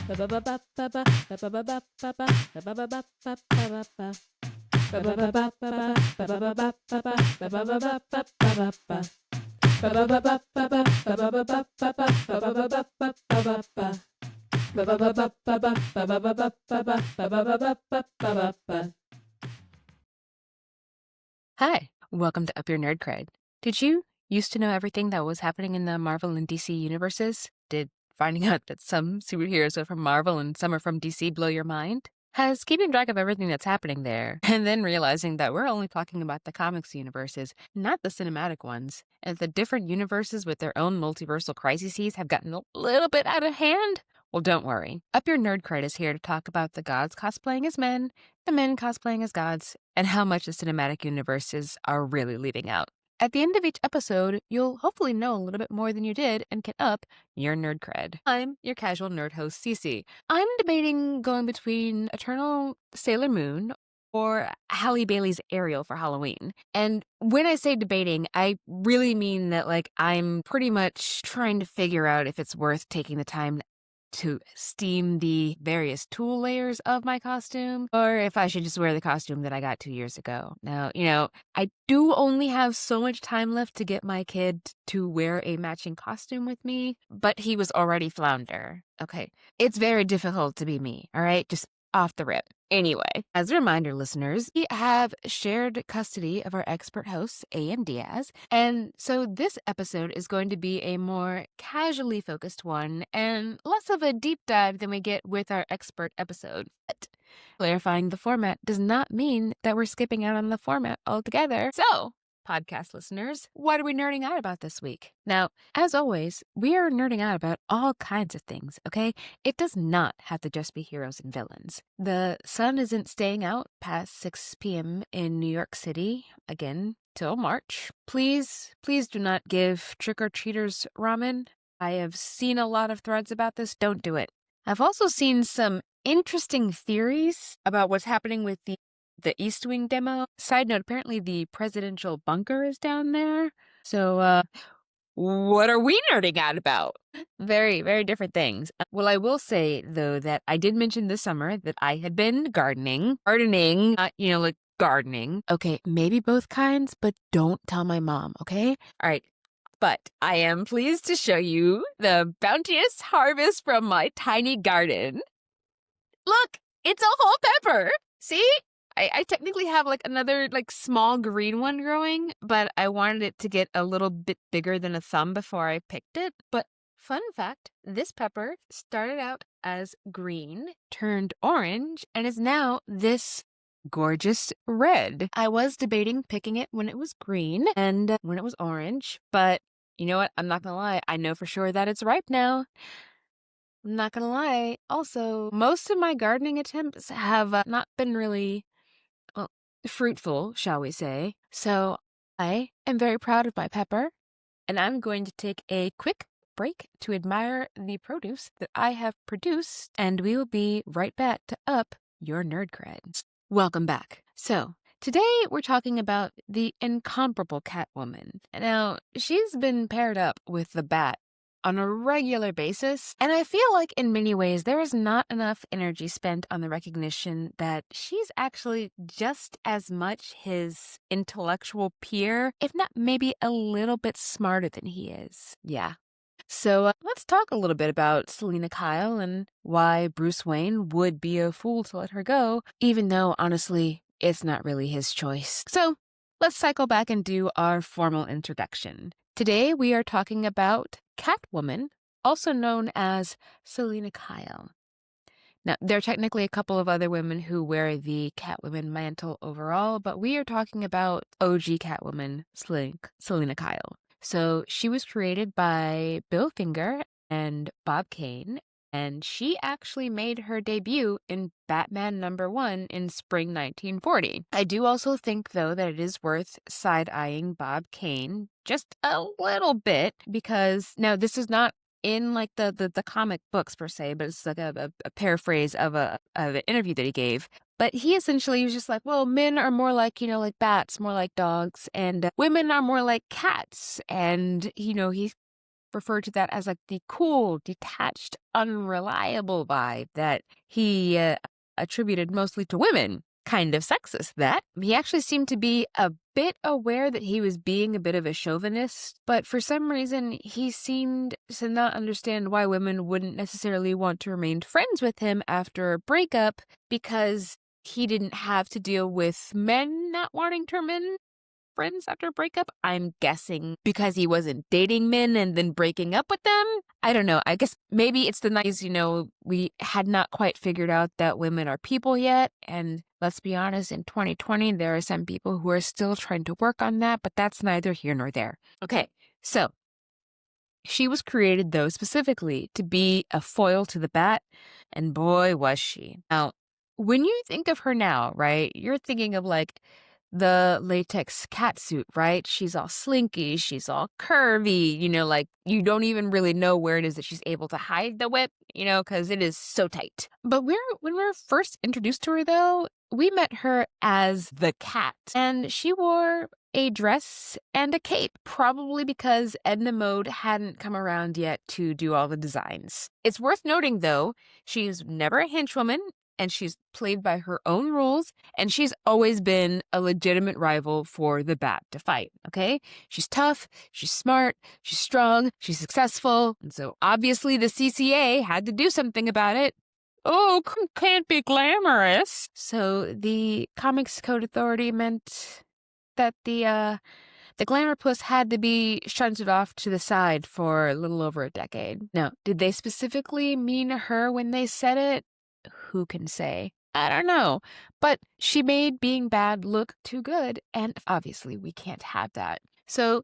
Hi, welcome to Up Your Nerd Cred. Did you used to know everything that was happening in the Marvel and DC universes? Did finding out that some superheroes are from Marvel and some are from DC blow your mind? Has keeping track of everything that's happening there, and then realizing that we're only talking about the comics universes, not the cinematic ones, and the different universes with their own multiversal crises have gotten a little bit out of hand? Well, don't worry. Up Your Nerd Cred is here to talk about the gods cosplaying as men, the men cosplaying as gods, and how much the cinematic universes are really leaving out. At the end of each episode, you'll hopefully know a little bit more than you did and get up your nerd cred. I'm your casual nerd host, CiCi. I'm debating going between Eternal Sailor Moon or Halle Bailey's Ariel for Halloween. And when I say debating, I really mean that I'm pretty much trying to figure out if it's worth taking the time to steam the various tool layers of my costume, or if I should just wear the costume that I got 2 years ago. Now, I do only have so much time left to get my kid to wear a matching costume with me, but he was already flounder. Okay, it's very difficult to be me, all right? Just off the rip. Anyway, as a reminder, listeners, we have shared custody of our expert hosts, A and Diaz, and so this episode is going to be a more casually focused one and less of a deep dive than we get with our expert episode. But clarifying the format does not mean that we're skipping out on the format altogether. So, podcast listeners, what are we nerding out about this week? Now, as always, we are nerding out about all kinds of things, okay? It does not have to just be heroes and villains. The sun isn't staying out past 6 p.m. in New York City, again, till March. Please do not give trick-or-treaters ramen. I have seen a lot of threads about this. Don't do it. I've also seen some interesting theories about what's happening with the East Wing demo. Side note, apparently the presidential bunker is down there. So, what are we nerding out about? Very, very different things. Well, I will say, though, that I did mention this summer that I had been gardening, gardening. Okay, maybe both kinds, but don't tell my mom, okay? All right. But I am pleased to show you the bounteous harvest from my tiny garden. Look, it's a whole pepper. See? I technically have another small green one growing, but I wanted it to get a little bit bigger than a thumb before I picked it. But fun fact, this pepper started out as green, turned orange, and is now this gorgeous red. I was debating picking it when it was green and when it was orange, but you know what? I'm not gonna lie. I know for sure that it's ripe now. I'm not gonna lie. Also, most of my gardening attempts have not been really fruitful, shall we say. So I am very proud of my pepper, and I'm going to take a quick break to admire the produce that I have produced, and we will be right back to up your nerd cred. Welcome back. So today we're talking about the incomparable Catwoman. Now, she's been paired up with the Bat on a regular basis, and I feel like in many ways there is not enough energy spent on the recognition that she's actually just as much his intellectual peer, if not maybe a little bit smarter than he is. Yeah. So let's talk a little bit about Selina Kyle and why Bruce Wayne would be a fool to let her go, even though, honestly, it's not really his choice. So let's cycle back and do our formal introduction. Today we are talking about Catwoman, also known as Selina Kyle. Now, there are technically a couple of other women who wear the Catwoman mantle overall, but we are talking about OG Catwoman, Selina Kyle. So she was created by Bill Finger and Bob Kane, and she actually made her debut in Batman #1 in spring 1940. I do also think, though, that it is worth side-eyeing Bob Kane just a little bit, because now this is not in the comic books per se, but it's like a paraphrase of an interview that he gave. But he essentially was just like, well, men are more like bats, more like dogs, and women are more like cats. And, he referred to that as like the cool, detached, unreliable vibe that he attributed mostly to women. Kind of sexist, that. He actually seemed to be a bit aware that he was being a bit of a chauvinist, but for some reason, he seemed to not understand why women wouldn't necessarily want to remain friends with him after a breakup, because he didn't have to deal with men not wanting to remain friends after a breakup. I'm guessing because he wasn't dating men and then breaking up with them. I don't know. I guess maybe it's the 90s, we had not quite figured out that women are people yet. And let's be honest, in 2020, there are some people who are still trying to work on that, but that's neither here nor there. Okay, so she was created, though, specifically to be a foil to the Bat, and boy, was she. Now, when you think of her now, right, you're thinking of like the latex catsuit, right? She's all slinky, she's all curvy, like you don't even really know where it is that she's able to hide the whip, because it is so tight. But when we were first introduced to her, though, we met her as the Cat, and she wore a dress and a cape, probably because Edna Mode hadn't come around yet to do all the designs. It's worth noting, though, she's never a henchwoman, and she's played by her own rules, and she's always been a legitimate rival for the Bat to fight, okay? She's tough, she's smart, she's strong, she's successful, and so obviously the CCA had to do something about it. Oh, can't be glamorous. So the Comics Code Authority meant that the glamour puss had to be shunted off to the side for a little over a decade. Now, did they specifically mean her when they said it? Who can say? I don't know. But she made being bad look too good, and obviously we can't have that. So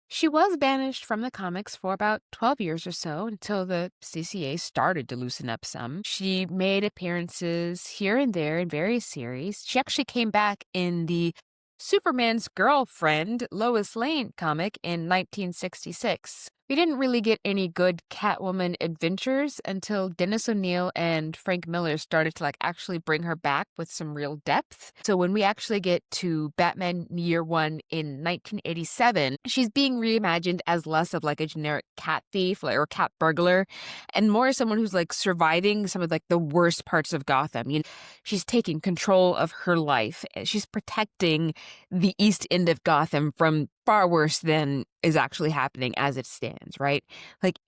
she was banished from the comics for about 12 years or so until the CCA started to loosen up some. She made appearances here and there in various series. She actually came back in the Superman's Girlfriend, Lois Lane comic in 1966. We didn't really get any good Catwoman adventures until Dennis O'Neil and Frank Miller started to actually bring her back with some real depth. So when we actually get to Batman Year One in 1987, she's being reimagined as less of a generic cat thief or cat burglar, and more someone who's surviving some of the worst parts of Gotham. She's taking control of her life. She's protecting the East End of Gotham from far worse than is actually happening as it stands, right?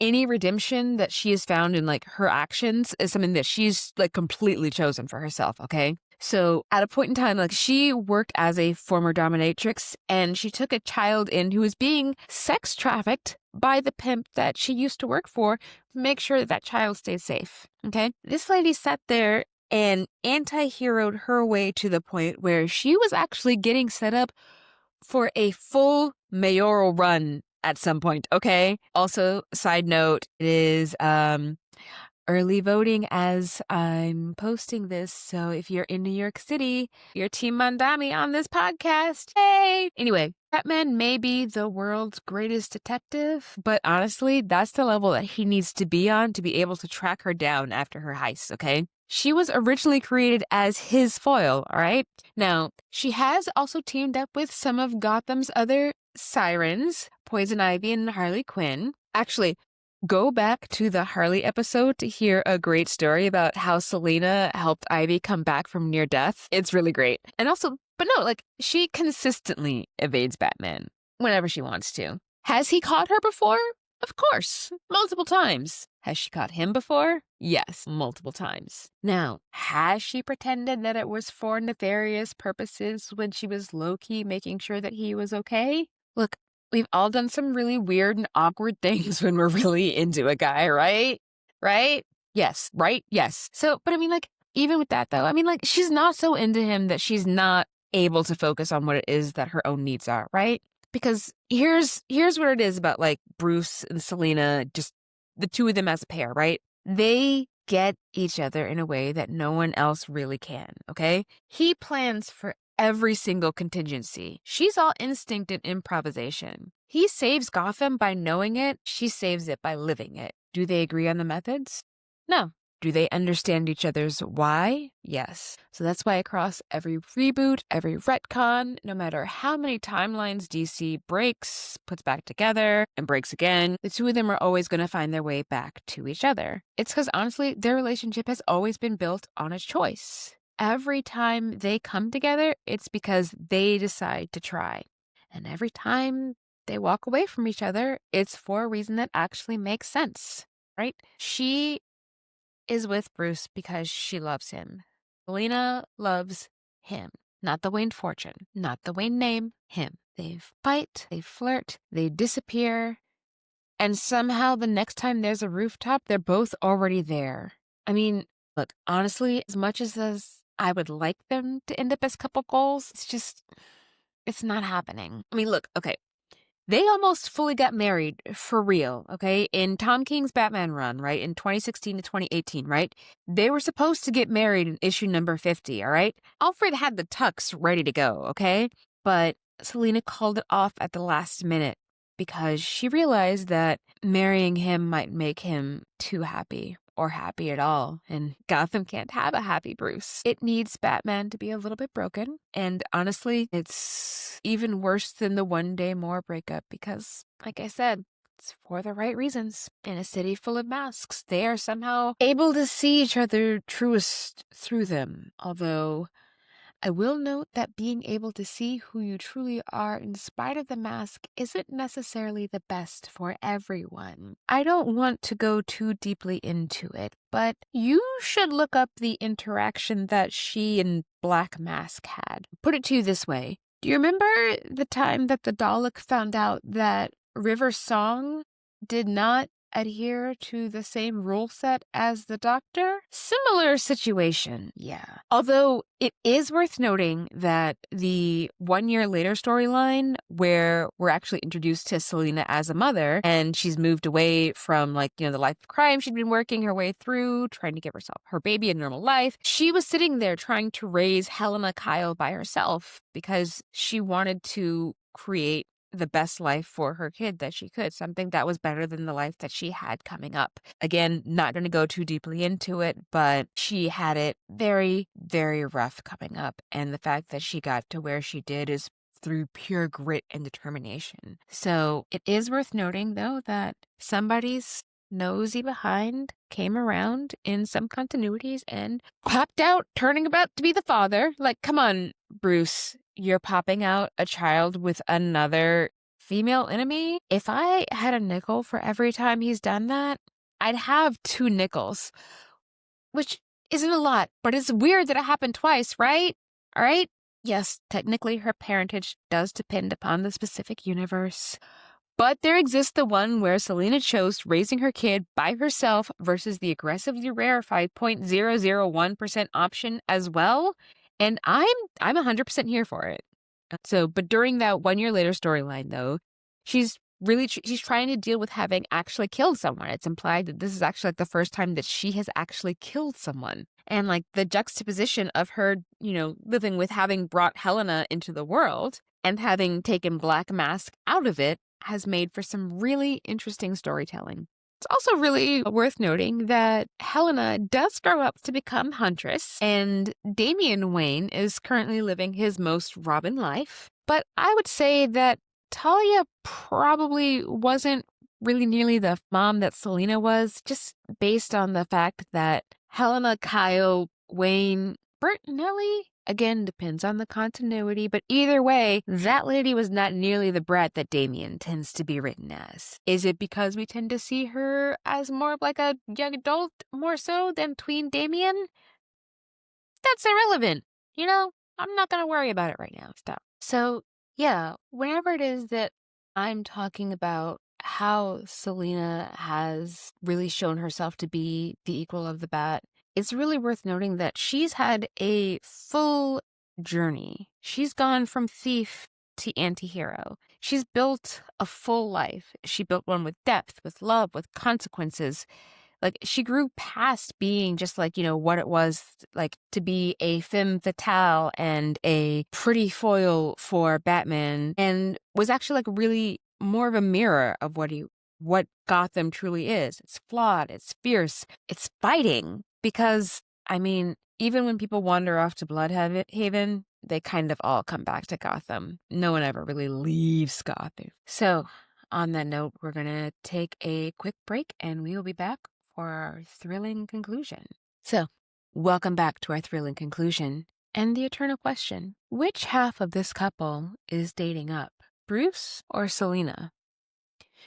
Any redemption that she has found in her actions is something that she's completely chosen for herself, okay? So at a point in time, she worked as a former dominatrix, and she took a child in who was being sex trafficked by the pimp that she used to work for to make sure that that child stayed safe, okay? This lady sat there and anti-heroed her way to the point where she was actually getting set up for a full mayoral run at some point, okay? Also, side note, it is early voting as I'm posting this, so if you're in New York City, you're Team Mandami on this podcast. Hey! Anyway, Batman may be the world's greatest detective, but honestly, that's the level that he needs to be on to be able to track her down after her heist, okay? She was originally created as his foil, all right? Now, she has also teamed up with some of Gotham's other sirens, Poison Ivy and Harley Quinn. Actually, go back to the Harley episode to hear a great story about how Selina helped Ivy come back from near death. It's really great. And also, but no, she consistently evades Batman whenever she wants to. Has he caught her before? Of course, multiple times. Has she caught him before? Yes, multiple times. Now, has she pretended that it was for nefarious purposes when she was low-key making sure that he was okay? Look, we've all done some really weird and awkward things when we're really into a guy, right? Right? Yes, right? Yes. So, but even with that though, she's not so into him that she's not able to focus on what it is that her own needs are, right? Because here's what it is about Bruce and Selina, just the two of them as a pair, right? They get each other in a way that no one else really can, okay? He plans for every single contingency. She's all instinct and improvisation. He saves Gotham by knowing it. She saves it by living it. Do they agree on the methods? No. Do they understand each other's why? Yes. So that's why across every reboot, every retcon, no matter how many timelines DC breaks, puts back together, and breaks again, the two of them are always going to find their way back to each other. It's because honestly, their relationship has always been built on a choice. Every time they come together, it's because they decide to try. And every time they walk away from each other, it's for a reason that actually makes sense, right? She is with Bruce because she loves him. Selina loves him, not the Wayne fortune, not the Wayne name, him. They fight, they flirt, they disappear, and somehow the next time there's a rooftop, they're both already there. I mean, look, honestly, as much as I would like them to end up as couple goals, it's not happening. I mean, look, okay. They almost fully got married for real, okay? In Tom King's Batman run, right? In 2016 to 2018, right? They were supposed to get married in issue number 50, all right? Alfred had the tux ready to go, okay? But Selina called it off at the last minute because she realized that marrying him might make him too happy or happy at all. And Gotham can't have a happy Bruce. It needs Batman to be a little bit broken. And honestly, it's even worse than the One Day More breakup because, like I said, it's for the right reasons. In a city full of masks, they are somehow able to see each other truest through them. Although I will note that being able to see who you truly are in spite of the mask isn't necessarily the best for everyone. I don't want to go too deeply into it, but you should look up the interaction that she and Black Mask had. Put it to you this way. Do you remember the time that the Dalek found out that River Song did not adhere to the same rule set as the Doctor? Similar situation, yeah. Although it is worth noting that the 1 year later storyline where we're actually introduced to Selina as a mother and she's moved away from the life of crime she'd been working her way through, trying to give herself her baby a normal life. She was sitting there trying to raise Selina Kyle by herself because she wanted to create the best life for her kid that she could, something that was better than the life that she had coming up. Again, not going to go too deeply into it, but she had it very, very rough coming up. And the fact that she got to where she did is through pure grit and determination. So it is worth noting, though, that somebody's nosy behind came around in some continuities and popped out, turning about to be the father. Like, come on, Bruce, you're popping out a child with another female enemy? If I had a nickel for every time he's done that, I'd have 2 nickels, which isn't a lot, but it's weird that it happened twice, right? All right? Yes, technically her parentage does depend upon the specific universe. But there exists the one where Selina chose raising her kid by herself versus the aggressively rarefied 0.001% option as well. And I'm 100% here for it. So, but during that 1 year later storyline, though, she's trying to deal with having actually killed someone. It's implied that this is actually the first time that she has actually killed someone. And the juxtaposition of her, living with having brought Helena into the world and having taken Black Mask out of it has made for some really interesting storytelling. It's also really worth noting that Helena does grow up to become Huntress, and Damian Wayne is currently living his most Robin life. But I would say that Talia probably wasn't really nearly the mom that Selina was, just based on the fact that Helena, Kyle, Wayne, Bertinelli, again, depends on the continuity, but either way, that lady was not nearly the brat that Damian tends to be written as. Is it because we tend to see her as more of like a young adult, more so than tween Damian? That's irrelevant. I'm not going to worry about it right now. Stop. So, yeah, whenever it is that I'm talking about how Selina has really shown herself to be the equal of the Bat, it's really worth noting that she's had a full journey. She's gone from thief to antihero. She's built a full life. She built one with depth, with love, with consequences. She grew past being just what it was like to be a femme fatale and a pretty foil for Batman, and was actually really more of a mirror of what Gotham truly is. It's flawed, it's fierce, it's fighting, Because, I mean, even when people wander off to Bloodhaven, they kind of all come back to Gotham. No one ever really leaves Gotham. So, on that note, we're going to take a quick break and we will be back for our thrilling conclusion. So, welcome back to our thrilling conclusion and the eternal question. Which half of this couple is dating up, Bruce or Selina?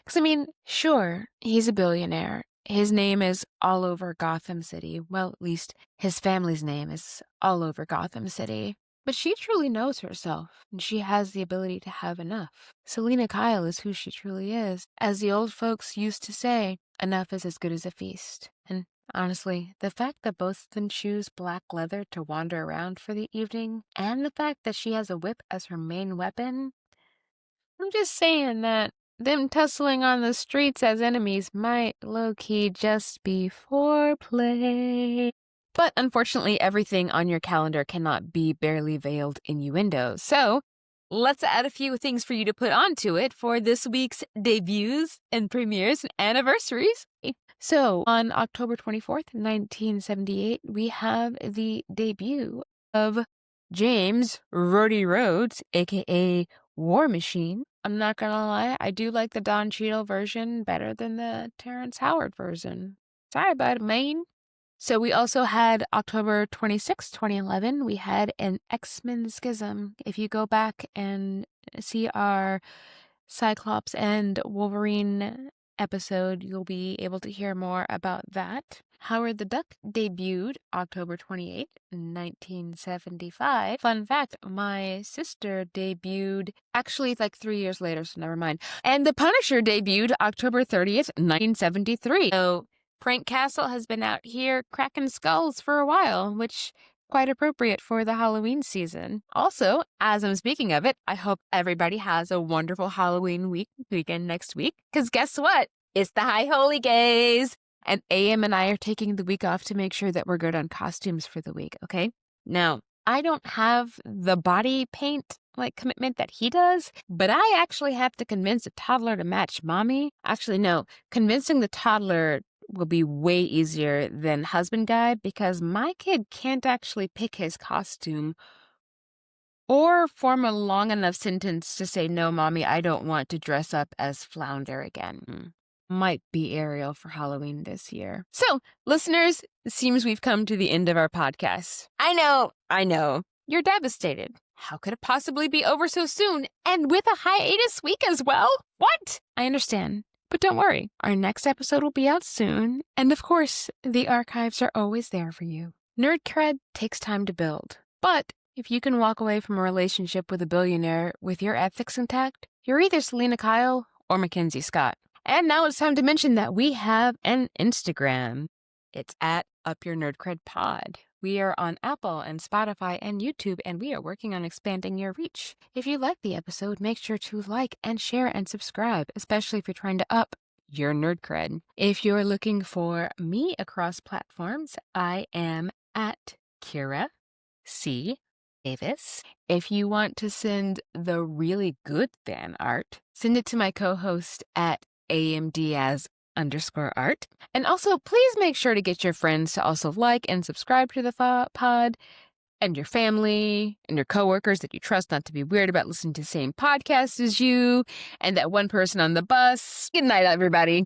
Because, I mean, sure, he's a billionaire. His name is all over Gotham City. Well, at least his family's name is all over Gotham City. But she truly knows herself, and she has the ability to have enough. Selina Kyle is who she truly is. As the old folks used to say, enough is as good as a feast. And honestly, the fact that both of them choose black leather to wander around for the evening, and the fact that she has a whip as her main weapon, I'm just saying that them tussling on the streets as enemies might low-key just be foreplay. But unfortunately, everything on your calendar cannot be barely veiled innuendos. So let's add a few things for you to put onto it for this week's debuts and premieres and anniversaries. So on October 24th, 1978, we have the debut of James Rhodey Rhodes, a.k.a. War Machine. I'm not gonna lie, I do like the Don Cheadle version better than the Terrence Howard version. Sorry about it, man. So we also had October 26, 2011, we had an X-Men Schism. If you go back and see our Cyclops and Wolverine episode, you'll be able to hear more about that. Howard the Duck debuted October 28, 1975. Fun fact, my sister debuted, actually it's like 3 years later, so never mind. And The Punisher debuted October 30th, 1973. So Prank Castle has been out here cracking skulls for a while, which quite appropriate for the Halloween season. Also, as I'm speaking of it, I hope everybody has a wonderful Halloween weekend next week. Because guess what? It's the High Holy Gays. And AM and I are taking the week off to make sure that we're good on costumes for the week, okay? Now, I don't have the body paint commitment that he does, but I actually have to convince a toddler to match mommy. Actually, no, convincing the toddler will be way easier than husband guy because my kid can't actually pick his costume or form a long enough sentence to say, no, mommy, I don't want to dress up as Flounder again. Might be Ariel for Halloween this year. So, listeners, it seems we've come to the end of our podcast. I know. You're devastated. How could it possibly be over so soon and with a hiatus week as well? What? I understand. But don't worry, our next episode will be out soon, and of course, the archives are always there for you. Nerd cred takes time to build, but if you can walk away from a relationship with a billionaire with your ethics intact, you're either Selina Kyle or Mackenzie Scott. And now it's time to mention that we have an Instagram. It's at Up Your Nerd Cred Pod. We are on Apple and Spotify and YouTube, and we are working on expanding your reach. If you like the episode, make sure to like and share and subscribe, especially if you're trying to up your nerd cred. If you're looking for me across platforms, I am at Kira C. Davis. If you want to send the really good fan art, send it to my co-host at amdiaz_art. And also, please make sure to get your friends to also like and subscribe to the pod, and your family and your coworkers that you trust not to be weird about listening to the same podcast as you, and that one person on the bus. Good night, everybody.